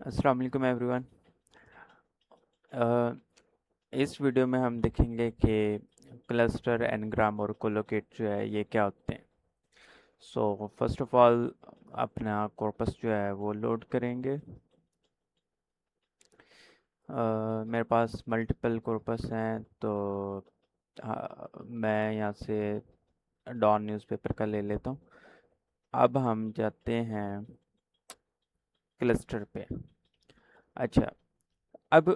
अस्सलाम वालेकुम एवरीवन। इस वीडियो में हम देखेंगे कि क्लस्टर एनग्राम और कोलोकेट जो है ये क्या होते हैं। सो फर्स्ट ऑफ ऑल अपना कॉर्पस जो है वो लोड करेंगे। मेरे पास मल्टीपल कॉर्पस हैं तो मैं यहाँ से डॉन न्यूज़पेपर का ले लेता हूँ। अब हम जाते हैं क्लस्टर पे। अच्छा, अब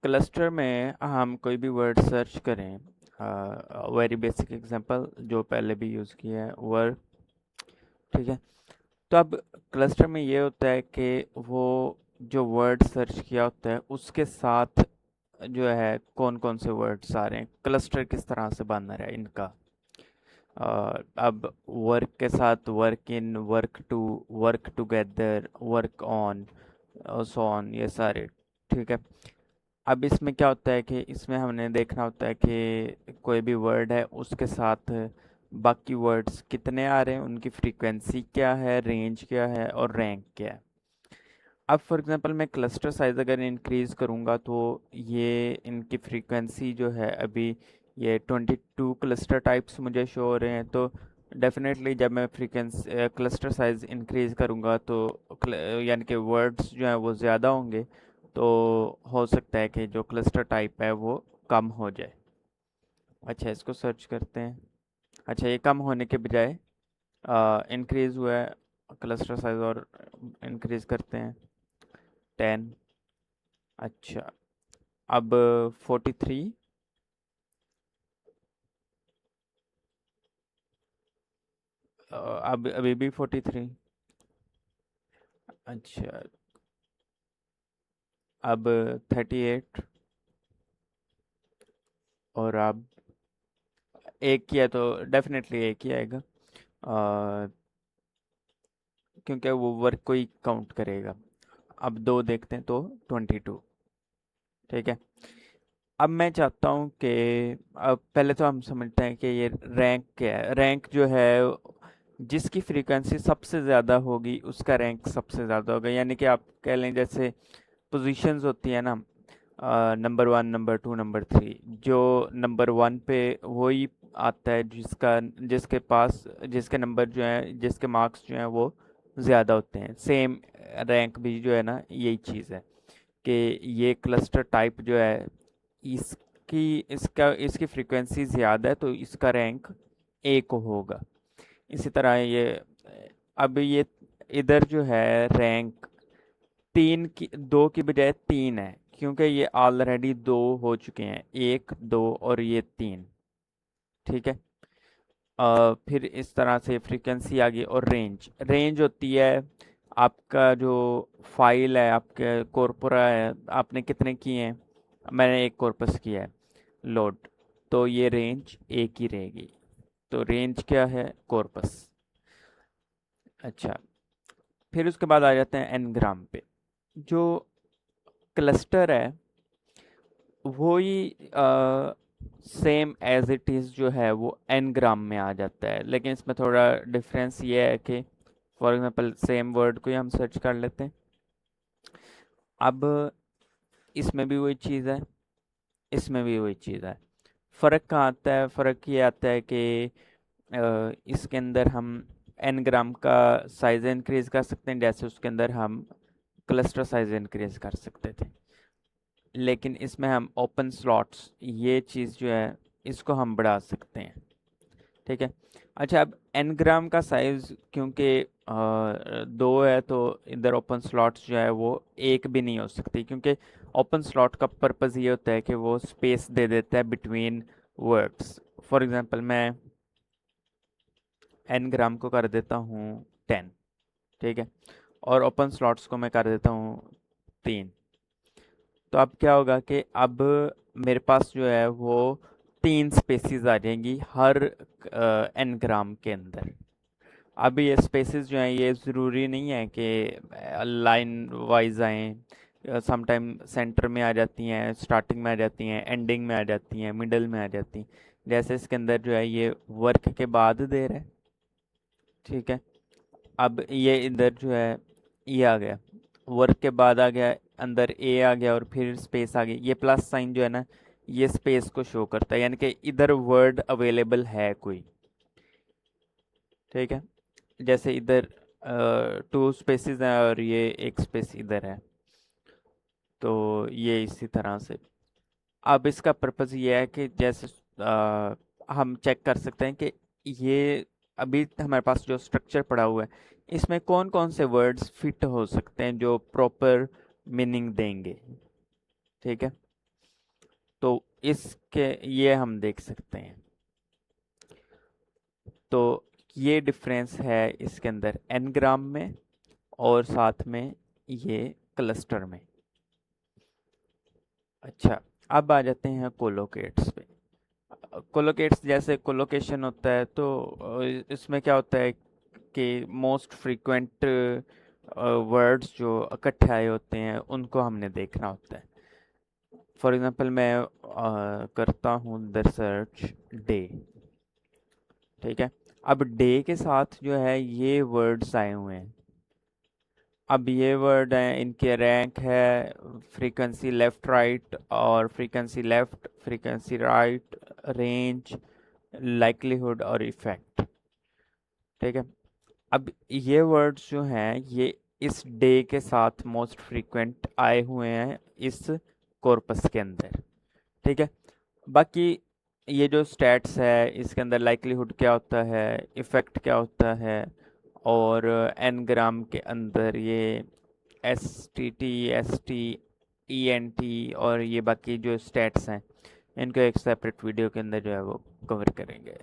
क्लस्टर में हम कोई भी वर्ड सर्च करें। वेरी बेसिक एग्जांपल जो पहले भी यूज़ किया है वर्क, ठीक है। तो अब क्लस्टर में ये होता है कि वो जो वर्ड सर्च किया होता है उसके साथ जो है कौन कौन से वर्ड्स आ रहे हैं, क्लस्टर किस तरह से बन रहा है इनका। अब वर्क के साथ work in, work to, work together, work on, so on, ये सारे, ठीक है। अब इसमें क्या होता है कि इसमें हमने देखना होता है कि कोई भी वर्ड है उसके साथ बाकी वर्ड्स कितने आ रहे हैं, उनकी फ्रीक्वेंसी क्या है, रेंज क्या है और रैंक क्या है। अब फॉर एग्जांपल मैं क्लस्टर साइज अगर इंक्रीज करूँगा तो ये इनकी फ्रीक्वेंसी जो है अभी ये 22 क्लस्टर टाइप्स मुझे शो हो रहे हैं। तो डेफिनेटली जब मैं फ्रीक्वेंसी क्लस्टर साइज इंक्रीज करूँगा तो यानी कि वर्ड्स जो हैं वो ज़्यादा होंगे, तो हो सकता है कि जो क्लस्टर टाइप है वो कम हो जाए। अच्छा, इसको सर्च करते हैं। अच्छा, ये कम होने के बजाय इंक्रीज हुआ है क्लस्टर साइज, और इंक्रीज करते हैं 10। अच्छा, अब 43, अब अभी भी 43। अच्छा, अब 38, और अब एक किया तो डेफिनेटली एक ही आएगा, क्योंकि वो वर्क को ही काउंट करेगा। अब दो देखते हैं तो 22, ठीक है। अब मैं चाहता हूँ कि अब पहले तो हम समझते हैं कि ये रैंक क्या है। रैंक जो है जिसकी फ्रीक्वेंसी सबसे ज़्यादा होगी उसका रैंक सबसे ज़्यादा होगा। यानी कि आप कह लें जैसे पोजीशंस होती है ना, number one, number two, number three. जो नंबर वन पे वही आता है जिसका जिसके पास जिसके नंबर जो हैं, जिसके मार्क्स जो हैं वो ज़्यादा होते हैं। सेम रैंक भी जो है ना यही चीज़ है कि ये क्लस्टर टाइप जो है इसकी फ्रीक्वेंसी ज़्यादा है तो इसका रैंक एक होगा। इसी तरह ये अब ये इधर जो है रैंक तीन की, दो की बजाय तीन है, क्योंकि ये ऑलरेडी दो हो चुके हैं, एक, दो और ये तीन, ठीक है। फिर इस तरह से फ्रीक्वेंसी आ गई। और रेंज, रेंज होती है आपका जो फाइल है, आपके कॉर्पोरा है, आपने कितने किए हैं। मैंने एक कॉर्पस किया है लोड, तो ये रेंज एक ही रहेगी। तो रेंज क्या है, कॉर्पस। अच्छा, फिर उसके बाद आ जाते हैं एनग्राम पे। जो क्लस्टर है वो ही सेम एज इट इज़ जो है वो एन ग्राम में आ जाता है, लेकिन इसमें थोड़ा डिफरेंस ये है कि फॉर एग्जांपल सेम वर्ड को ही हम सर्च कर लेते हैं। अब इसमें भी वही चीज़ है, इसमें भी वही चीज़ है। फ़र्क कहाँ आता है, फ़र्क ये आता है कि इसके अंदर हम एन ग्राम का साइज़ इंक्रीज़ कर सकते हैं, जैसे उसके अंदर हम क्लस्टर साइज़ इंक्रीज़ कर सकते थे। लेकिन इसमें हम ओपन स्लॉट्स, ये चीज़ जो है इसको हम बढ़ा सकते हैं, ठीक है। अच्छा, अब एन ग्राम का साइज़ क्योंकि दो है तो इधर ओपन स्लॉट्स जो है वो एक भी नहीं हो सकती, क्योंकि ओपन स्लॉट का पर्पज़ ये होता है कि वो स्पेस दे देता है बिटवीन वर्ड्स। फॉर एग्जांपल मैं एन ग्राम को कर देता हूँ 10, ठीक है, और ओपन स्लॉट्स को मैं कर देता हूँ 3। तो अब क्या होगा कि अब मेरे पास जो है वो तीन स्पेसिस आ जाएंगी हर एन ग्राम के अंदर। अब ये स्पेसेस जो हैं ये ज़रूरी नहीं है कि लाइन वाइज आएँ। समटाइम सेंटर में आ जाती हैं, स्टार्टिंग में आ जाती हैं, एंडिंग में आ जाती हैं, मिडल में आ जाती हैं। जैसे इसके अंदर जो है ये वर्क के बाद दे रहा है, ठीक है। अब ये इधर जो है ये आ गया, वर्क के बाद आ गया अंदर ए आ गया और फिर स्पेस आ गई, ये प्लस साइन जो है ना ये स्पेस को शो करता है, यानी कि इधर वर्ड अवेलेबल है कोई। ठीक है, जैसे इधर 2 स्पेसेस हैं और ये एक स्पेस इधर है, तो ये इसी तरह से। अब इसका पर्पज़ ये है कि जैसे हम चेक कर सकते हैं कि ये अभी हमारे पास जो स्ट्रक्चर पड़ा हुआ है इसमें कौन कौन से वर्ड्स फिट हो सकते हैं जो प्रॉपर मीनिंग देंगे। ठीक है, तो इसके ये हम देख सकते हैं। तो ये डिफरेंस है इसके अंदर एनग्राम में और साथ में ये क्लस्टर में। अच्छा, अब आ जाते हैं कोलोकेट्स पे। कोलोकेट्स जैसे कोलोकेशन होता है तो इसमें क्या होता है कि मोस्ट फ्रीक्वेंट वर्ड्स जो इकट्ठे आए होते हैं उनको हमने देखना होता है। फॉर एग्जांपल मैं करता हूँ द सर्च डे। ठीक है, अब डे के साथ जो है ये वर्ड्स आए हुए हैं। अब ये वर्ड हैं, इनके रैंक है फ्रीक्वेंसी लेफ्ट राइट और frequency left, frequency right, range, likelihood और इफेक्ट। ठीक है, अब ये वर्ड्स जो हैं ये इस डे के साथ मोस्ट फ्रीक्वेंट आए हुए हैं इस कॉर्पस के अंदर। ठीक है, बाकी ये जो स्टैट्स है इसके अंदर लाइक्लीहुड क्या होता है, इफेक्ट क्या होता है, और एनग्राम के अंदर ये S T E N T और ये बाकी जो स्टैट्स हैं इनको एक सेपरेट वीडियो के अंदर जो है वो कवर करेंगे।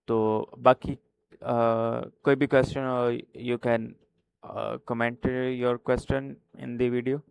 तो बाकी कोई भी question you can comment your question in the video.